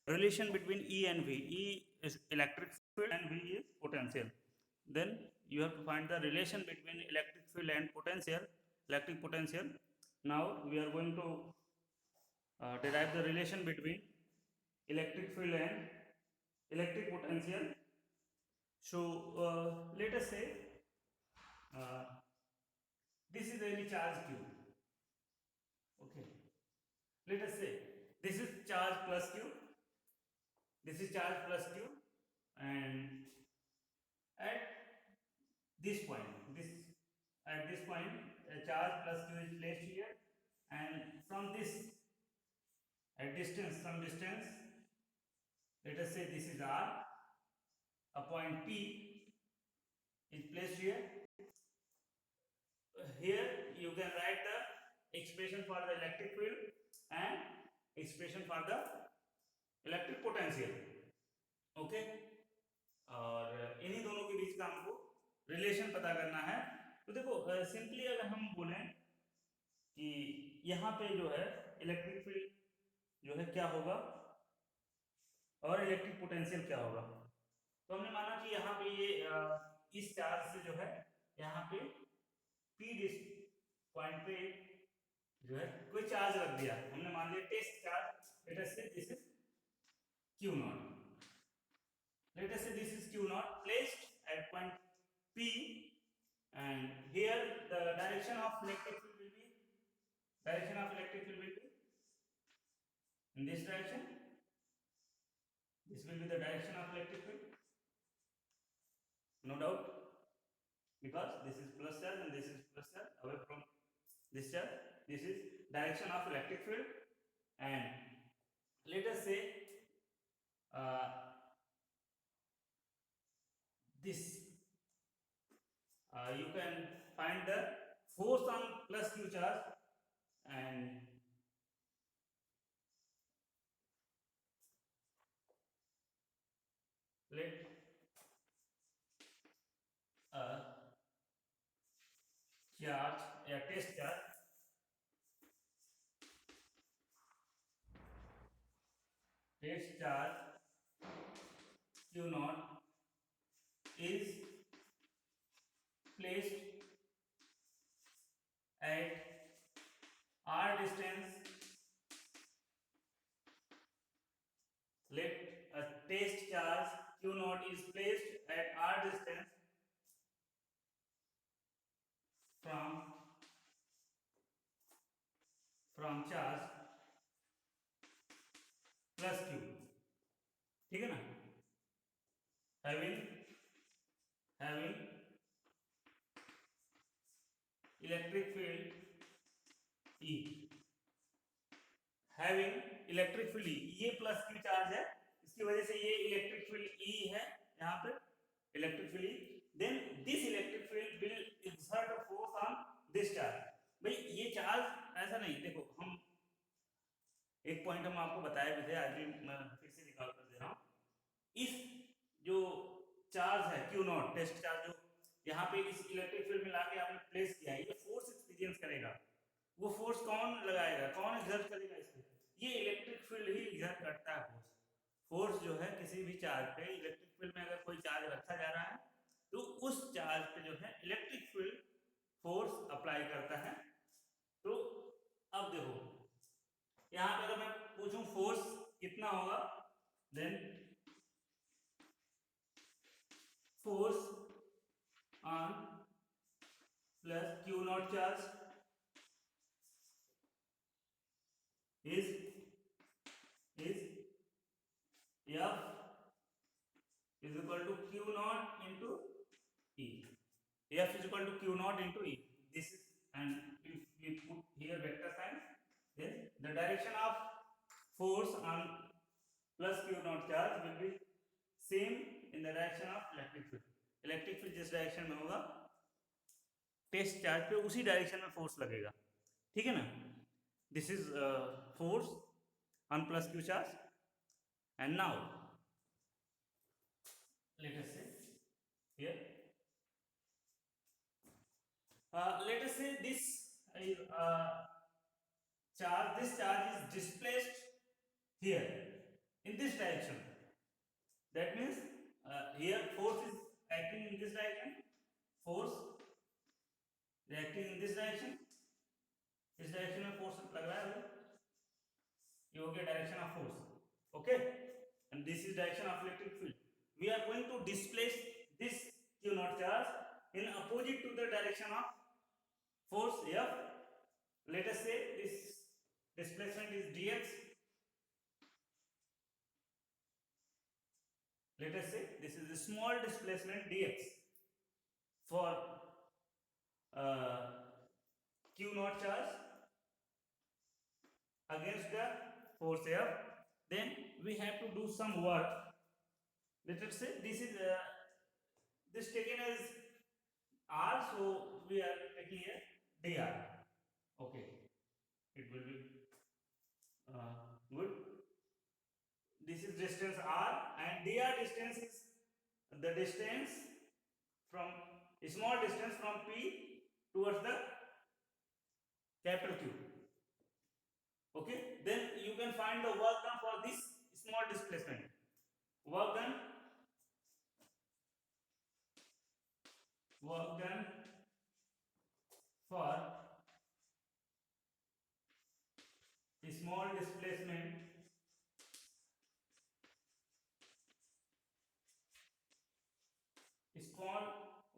relation between E and V. E is electric field and V is potential. Then you have to find the relation between electric field and potential, electric potential. Now we are going to derive the relation between electric field and electric potential. So let us say uh, this is any charge Q. Okay. Let us say this is charge plus Q. This is charge plus Q, and at this point, at this point, a charge plus Q is placed here, and from this at distance, some distance, let us say this is R, a point P is placed here. Here you can write the expression for the electric field and expression for the electric potential. Okay, और इन्हीं दोनों के बीच का हमको relation पता करना है. तो देखो सिंपली अगर हम बोलें कि यहाँ पे जो है इलेक्ट्रिक फील्ड जो है क्या होगा और इलेक्ट्रिक पोटेंशियल क्या होगा, तो हमने माना कि यहाँ पे ये इस चार्ज से जो है यहाँ पे पी डिस पॉइंट पे जो है कोई चार्ज रख दिया, हमने मान लिया टेस्ट चार्ज. लेट अस से this is Q naught. Let us say this is Q naught placed at point P, and here the direction of electric field will be in this direction. This will be the direction of electric field, no doubt, because this is plus charge and this is plus charge away from this charge. This is direction of electric field, and let us say this you can find the force on plus Q charge, and let charge या test charge Q naught is placed at R distance. Let a test charge Q naught is placed at R distance from charge plus Q. ठीक है ना? having electric field E, having electric field E, ये plus Q charge है, इसकी वजह से ये electric field E है यहाँ पे electric field E. then this electric field will exert a force on this charge. भाई ये चार्ज ऐसा नहीं, देखो हम एक पॉइंट हम आपको बताए भी थे, आज भी मैं फिर से रिकॉल कर दे रहा हूँ. इस जो चार्ज है Q नॉट टेस्ट चार्ज जो यहाँ पे इस इलेक्ट्रिक फील्ड में लाके आपने प्लेस किया है, ये फोर्स एक्सपीरियंस करेगा. वो फोर्स कौन लगाएगा, कौन एक्सर्ट करेगा इस पे? ये इलेक्ट्रिक फील्ड ही एक्सर्ट करता है फोर्स. फोर्स जो है किसी भी चार्ज पे, इलेक्ट्रिक फील्ड में अगर कोई चार्ज रखा जा रहा है तो उस चार्ज पे जो है इलेक्ट्रिक फील्ड फोर्स अप्लाई करता है. तो अब देखो यहाँ पे अगर मैं पूछूं फोर्स कितना होगा, then force on plus Q naught charge is F is equal to Q naught into E. F is equal to Q naught into E. This is, and if we put here vector sign, then the direction of force on plus Q naught charge will be same in the direction of electric field. Electric field जिस direction में होगा test charge पे उसी direction में force लगेगा. ठीक है ना? This is force on plus Q charge. And now let us say here let us say this charge is displaced here in this That means here force is acting in this direction, force is acting in this direction, इस direction में force लग रहा है, ये हो गया direction of force. Okay, and this is direction of electric field. We are going to displace this q naught charge in opposite to the direction of force F. Let us say this displacement is dx. Let us say this is a small displacement dx for q naught charge against the force F. Then we have to do some work. Let us say this is this taken as r, so we are taking here dr. Okay, it will be good. This is distance r, and dr distance is the distance from small distance from P towards the capital Q. Okay, then you can find the work done for this small displacement. Work done for small displacement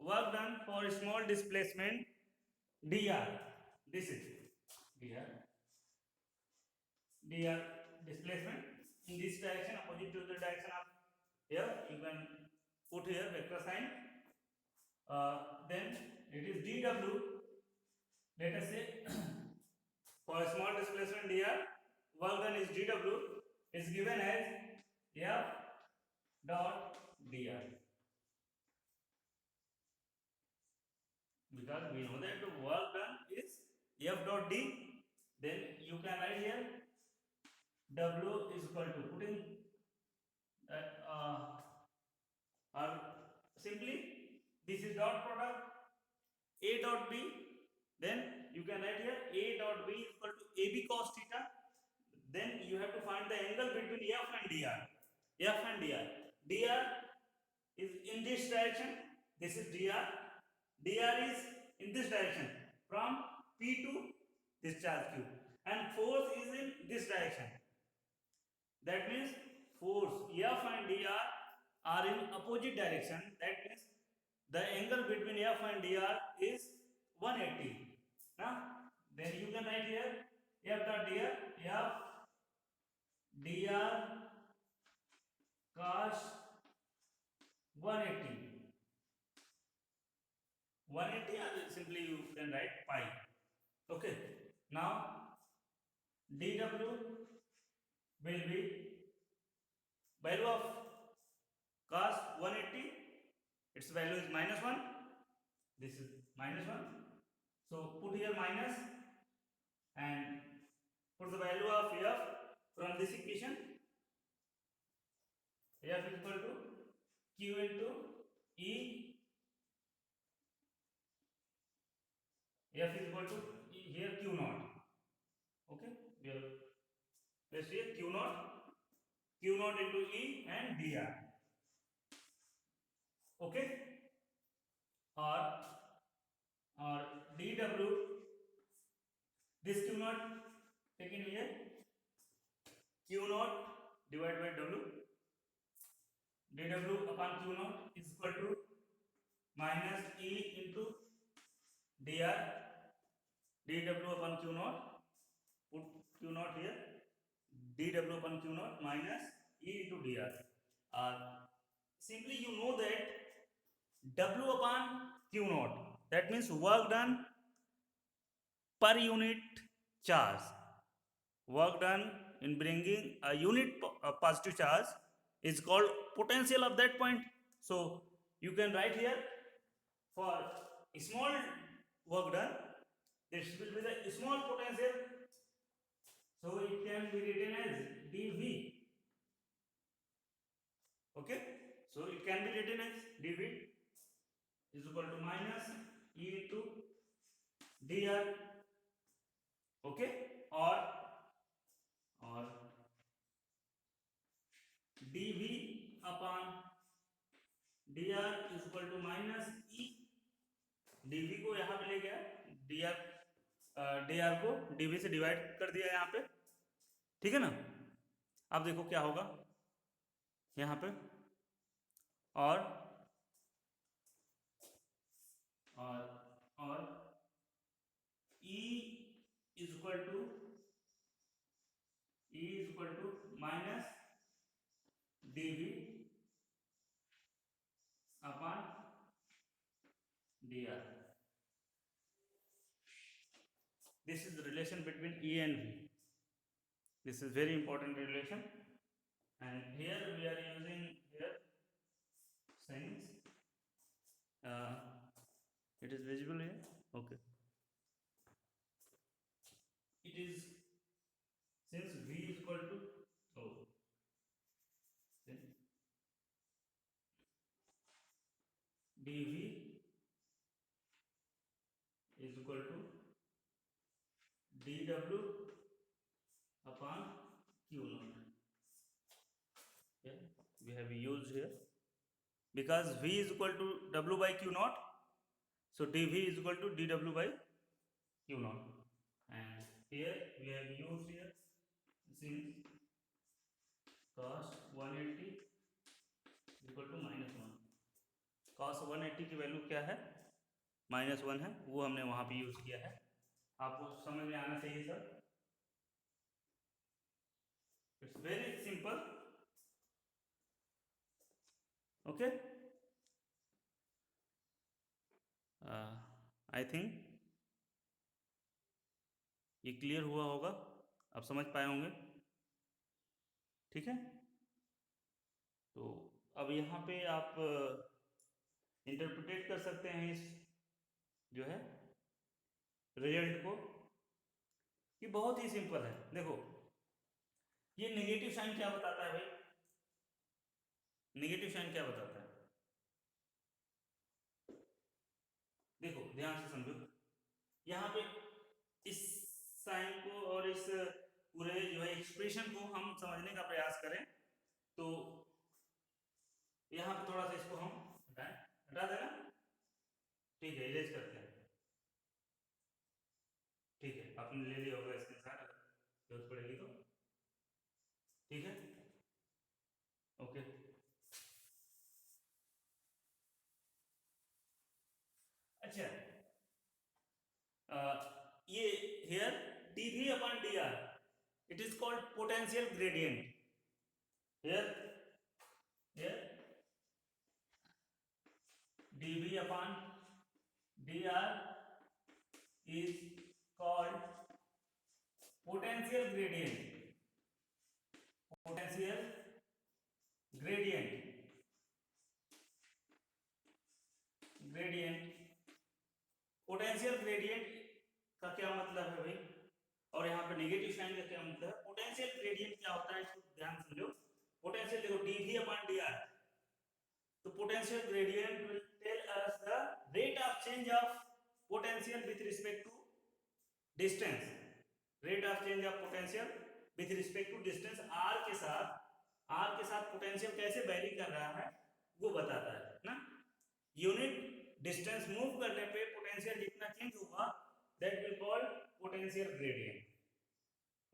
work done for small displacement dr. This is dr displacement in this direction opposite to the direction of here. You can put here vector sign. Then it is dw. Let us say for a small displacement dr, work done is dw is given as f dot dr, because we know that the work done is f dot d. Then you can write here w is equal to, putting or simply this is dot product a dot b. Then you can write here a dot b is equal to ab cos theta. Then you have to find the angle between f and dr. F and dr. Dr is in this direction. This is dr. Dr is in this direction from P to this charge Q, and force is in this direction. That means force F and dr are in opposite direction. That means the angle between F and dr is 180. Now then you can write here F dot dr, F dr cos 180. 180, or simply you can write pi. Okay, now dw will be value of cos 180, its value is -1. This is -1, so put here minus and put the value of f from this equation. F is equal to q into e. F is equal to here q naught. Okay, we have let's see q naught into e and dr. Okay, or dw, this q naught taken here, q naught divided by w. dw upon q naught is equal to minus e into dr. dw upon q naught, put q naught here, dw upon q naught minus e into dr. Simply you know that w upon q naught, that means work done per unit charge. Work done in bringing a unit positive charge is called potential of that point. So you can write here for small work done, this will be the small potential. So it can be written as dv. Okay, so it can be written as dv is equal to minus e into dr. Okay, or dv upon D R is equal to minus E, DV को यहाँ पे ले गया, D R को DV से divide कर दिया यहाँ पे, ठीक है ना। अब देखो क्या होगा यहाँ पे, और E is equal to minus DV upon D R. This is the relation between E and V. This is very important relation, and here we are using here since it is visible here. Okay. It is since V is equal to then dV is equal to dW upon Q naught. Yeah, we have used here because V is equal to W by Q naught, so dV is equal to dW by Q naught, and here we have used here since cos 180 equal to -1. cos 180 की value क्या है, -1 है, वो हमने वहां पे use किया है, आपको समझ में आना चाहिए sir. It's very simple. Okay, I think ये क्लियर हुआ होगा, आप समझ पाए होंगे, ठीक है. तो अब यहाँ पे आप इंटरप्रिटेट कर सकते हैं इस जो है रिजल्ट को, कि बहुत ही सिंपल है. देखो ये नेगेटिव साइन क्या बताता है भाई, नेगेटिव साइन क्या बताता है, देखो ध्यान से समझो. यहाँ पे इस साइन को और इस पूरे जो है एक्सप्रेशन को हम समझने का प्रयास करें, तो यहाँ पे थोड़ा सा इसको हम हटाएं, हटा देना, ठीक है, इरेज करते हैं, ठीक है, आपने ले लिया होगा इसके साथ, जरूरत पड़ेगी तो, ठीक है. ओके, अच्छा, ये here dV upon dr, it is called potential gradient. Here dV upon dr is called potential gradient. Potential gradient. Potential gradient का क्या मतलब है भाई, और यहाँ पे नेगेटिव साइन का क्या मतलब है. पोटेंशियल ग्रेडियंट क्या होता है, इसको ध्यान समझो. पोटेंशियल देखो dV upon dr, तो potential gradient will tell us the rate of change of potential with respect to distance. Rate of change of potential with respect to distance, r के साथ पोटेंशियल कैसे वेरी कर रहा है वो बताता है ना. यूनिट डिस्टेंस मूव करने पे पोटेंशियल जितना चेंज होगा, that will call potential gradient.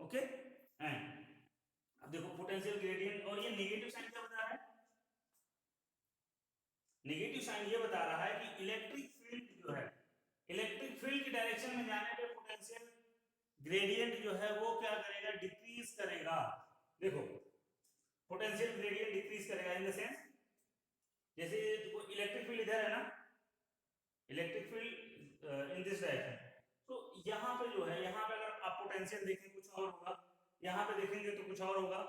Okay, and अब देखो पोटेंशियल ग्रेडियंट, और ये नेगेटिव साइन क्या बता रहा है, नेगेटिव साइन ये बता रहा है कि इलेक्ट्रिक फील्ड जो है, इलेक्ट्रिक फील्ड की डायरेक्शन में जाने पे पोटेंशियल ग्रेडियंट जो है वो क्या करेगा, डिक्रीज करेगा. देखो पोटेंशियल ग्रेडियंट डिक्रीज करेगा इन द सेंस, जैसे इलेक्ट्रिक फील्ड इधर है ना, electric field in this direction, तो यहाँ पे जो है, यहाँ पे अगर आप पोटेंशियल देखें कुछ और होगा, यहाँ पे देखेंगे तो कुछ और होगा,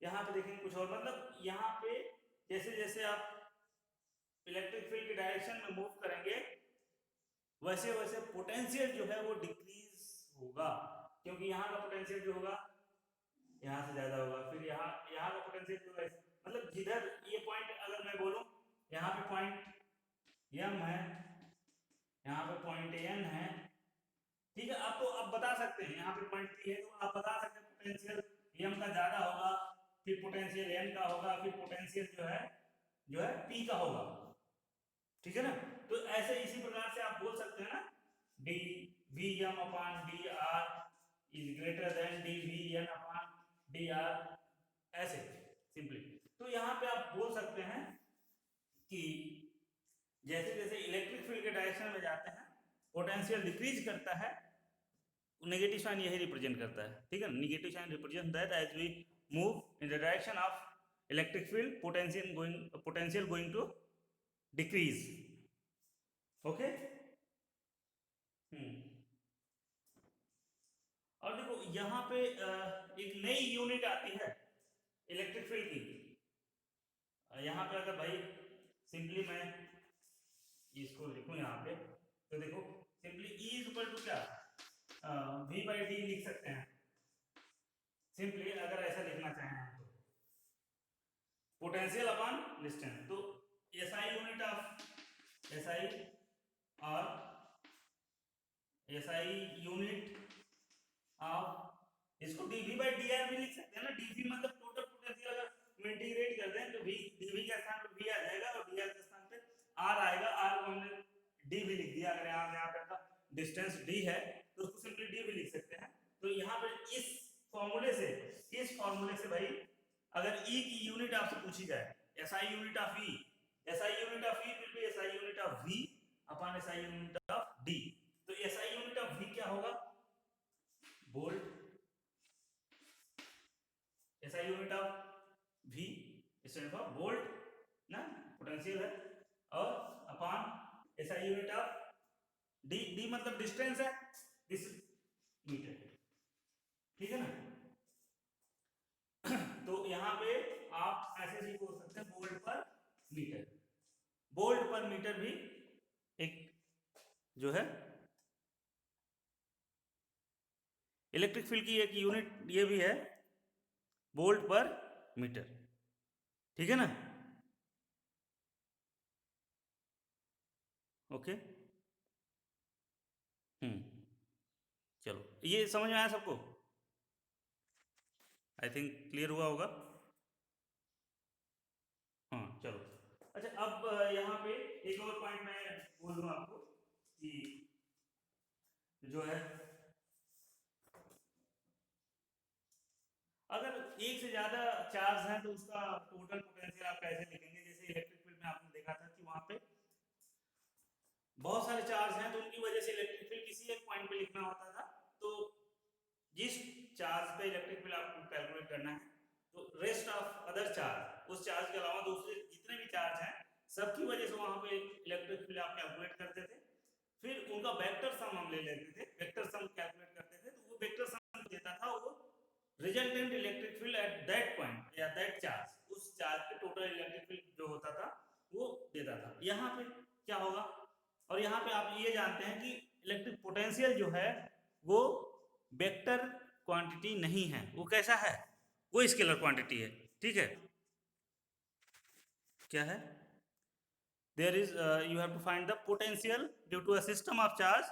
यहाँ पे देखेंगे कुछ और, मतलब यहाँ पे जैसे जैसे आप इलेक्ट्रिक फील्ड की डायरेक्शन में मूव करेंगे वैसे वैसे पोटेंशियल जो है वो डिक्रीज होगा, क्योंकि यहाँ का पोटेंशियल जो होगा यहाँ से ज्यादा होगा, फिर यहाँ का पोटेंशियल जो है, मतलब जिधर ये पॉइंट अगर मैं बोलूं, यहाँ पे पॉइंट M है, यहाँ पे पॉइंट N है, ठीक है. आप तो आप बता सकते हैं यहाँ पे पॉइंट P है, तो आप बता सकते हैं पोटेंशियल M का ज्यादा होगा फिर पोटेंशियल n का होगा, फिर पोटेंशियल जो है p का होगा, ठीक है ना। तो ऐसे इसी प्रकार से आप बोल सकते हैं ना, D V M upon D R is greater than D V N upon D R, ऐसे सिंपली। तो यहाँ पे आप बोल सकते हैं कि जैसे जैसे इलेक्ट्रिक फील्ड के डायरेक्शन में जाते हैं पोटेंशियल डिक्रीज करता है, नेगेटिव साइन यही रिप्रेजेंट करता है, ठीक है। Negative sign represent that as we move in the direction of electric field potential going to decrease, okay. और देखो यहाँ पे एक नई यूनिट आती है इलेक्ट्रिक फील्ड की। यहाँ पे अगर भाई सिंपली मैं इसको लिखूं यहाँ पे, तो देखो simply E is equal to क्या, V बाई डी लिख सकते हैं सिंपली, अगर ऐसा लिखना चाहें तो पोटेंशियल अपॉन डिस्टेंस। तो SI यूनिट ऑफ SI और SI यूनिट ऑफ, इसको dV बाई dr भी लिख सकते हैं ना। dV मतलब टोटल पोटेंशियल, अगर हम इंटीग्रेट कर दें तो V dV के स्थान पर V आ जाएगा और dr के स्थान पे R आएगा। R को हमने D भी लिख दिया, अगर यहाँ पे डिस्टेंस D है तो उसको सिंपली D भी लिख सकते हैं। तो यहाँ पर इस फॉर्मूले से भाई अगर E की यूनिट आपसे पूछी जाए, SI unit of E, SI unit of E will be SI unit of V upon SI unit of D। तो SI यूनिट ऑफ V क्या होगा, volt, SI unit of V stand for volt ना, potential है, और upon SI unit of D मतलब distance है, this metre, ठीक है ना। तो यहाँ पे आप ऐसे भी बोल सकते हैं वोल्ट पर मीटर। वोल्ट पर मीटर भी एक जो है इलेक्ट्रिक फील्ड की एक यूनिट ये भी है, वोल्ट पर मीटर, ठीक है ना, ओके। चलो ये समझ में आया सबको, आई थिंक क्लियर हुआ होगा। हाँ चलो, अच्छा अब यहाँ पे एक और पॉइंट मैं बोल दूँ आपको कि जो है अगर एक से ज्यादा चार्ज है तो उसका टोटल पोटेंशियल आप कैसे लिखेंगे। जैसे इलेक्ट्रिक फील्ड में आपने देखा था कि वहां पे बहुत सारे चार्ज हैं तो उनकी वजह से इलेक्ट्रिक फील्ड किसी एक पॉइंट पे लिखना होता था। तो जिस चार्ज पे इलेक्ट्रिक फील्ड आपको कैलकुलेट करना है तो रेस्ट ऑफ अदर चार्ज, उस चार्ज के अलावा दूसरे जितने भी चार्ज हैं सबकी वजह से वहां पे इलेक्ट्रिक फील्ड आप कैलकुलेट करते थे। फिर उनका वेक्टर सम हम ले लेते थे, वेक्टर सम कैलकुलेट करते थे। तो वो वेक्टर सम देता था वो resultant electric field at that point या दैट चार्ज, उस चार्ज पे टोटल इलेक्ट्रिक फील्ड जो होता था वो देता था। यहाँ पे क्या होगा, और यहाँ पे आप ये जानते हैं कि इलेक्ट्रिक पोटेंशियल जो है वो वेक्टर क्वांटिटी नहीं है, वो कैसा है, वो स्केलर क्वांटिटी है, ठीक है। क्या है, there is you have to find the potential due to a system of charge.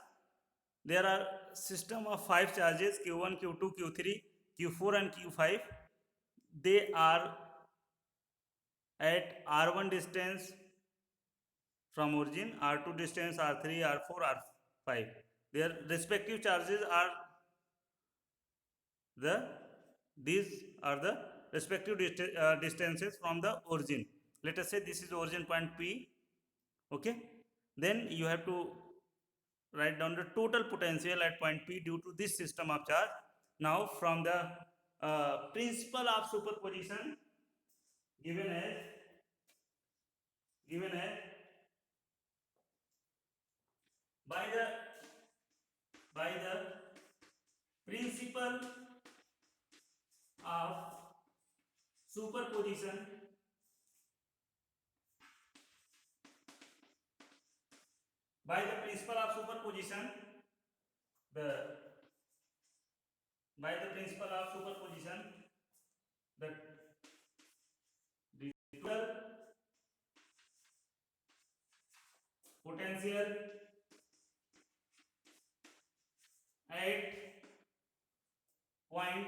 There are system of 5 charges q1 q2 q3 q4 and q5. They are at r1 distance from origin, r2 distance, r3, r4, r5. Their respective charges are these are the respective distances from the origin. Let us say this is origin point P, okay. Then you have to write down the total potential at point P due to this system of charge. Now from the principle of superposition given as by the principle of superposition by the principle of superposition the total potential at point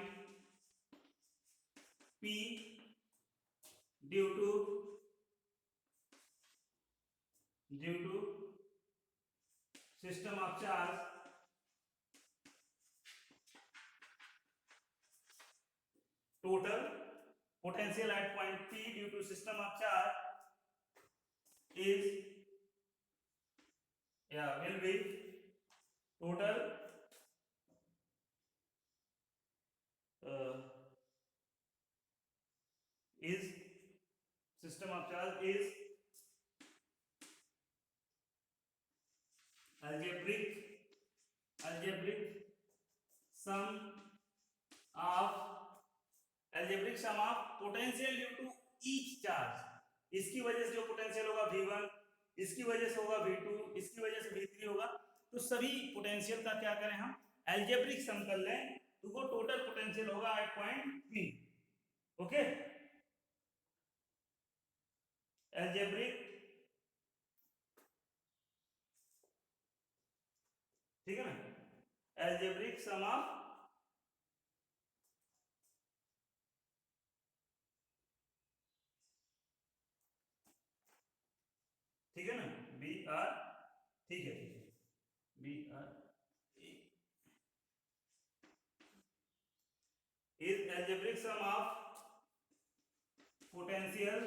P due to system of charge total potential at point P due to system of charge is will be total is system of charge is algebraic sum of potential due to each charge. इसकी वजह से जो potential होगा V1, इसकी वजह से होगा V2, इसकी वजह से V3 होगा, तो सभी पोटेंशियल का क्या करें हम एल्जेब्रिक सम कर लें, तो वो टोटल पोटेंशियल होगा at point P. Okay, algebraic, ठीक है ना, एल्जेब्रिक सम ऑफ ठीक है ना, बी आर, ठीक है B R is algebraic sum of potential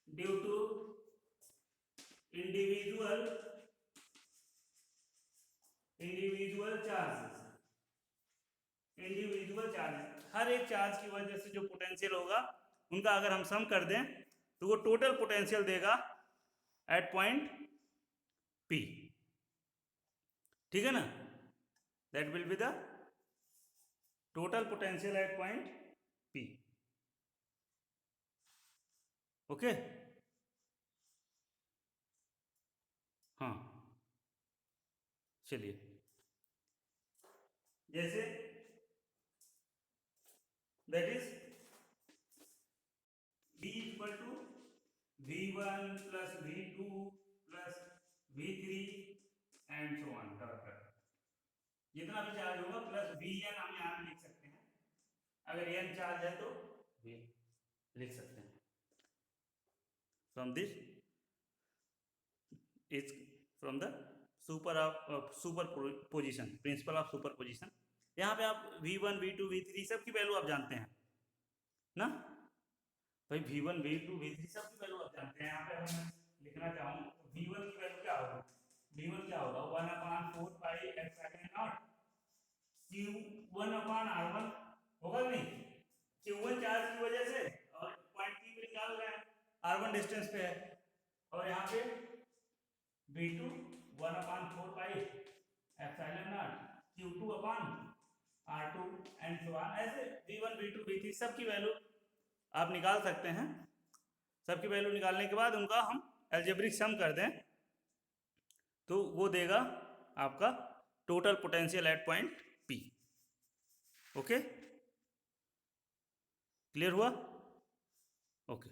due to individual charges, हर एक चार्ज की वजह से जो पोटेंशियल होगा उनका अगर हम सम कर दें तो वो टोटल पोटेंशियल देगा एट पॉइंट P. ठीक है ना, that will be the total potential at point P. Okay, हाँ चलिए, जैसे that is B equal to V1 plus V2 plus V3 and so on, जितना भी चार्ज होगा प्लस Vn हम यहाँ लिख सकते हैं, अगर n चार्ज है तो V लिख सकते हैं. From this is from the superposition, principle of superposition. यहाँ पे आप V1 V2 V3 सब की वैल्यू आप जानते हैं ना भाई, V1 V2 V3 सब की वैल्यू आप जानते हैं. यहाँ पे हम लिखना चाहूँ तो V1 की वैल्यू क्या होगी, V1 क्या होगा 1/4 pi epsilon not Q1 upon R1 होगा नहीं, Q1 चार्ज की वजह से और पॉइंट P पे निकाल रहे हैं, R1 डिस्टेंस पे है, और यहाँ पे V2 1/4 pi epsilon not Q2 upon R2 and so on. ऐसे V1 V2 V3 सब की वैल्यू आप निकाल सकते हैं. सबकी वैल्यू निकालने के बाद उनका हम एल्जेब्रिक सम कर दें तो वो देगा आपका total potential at point P. Okay, clear हुआ? ओके.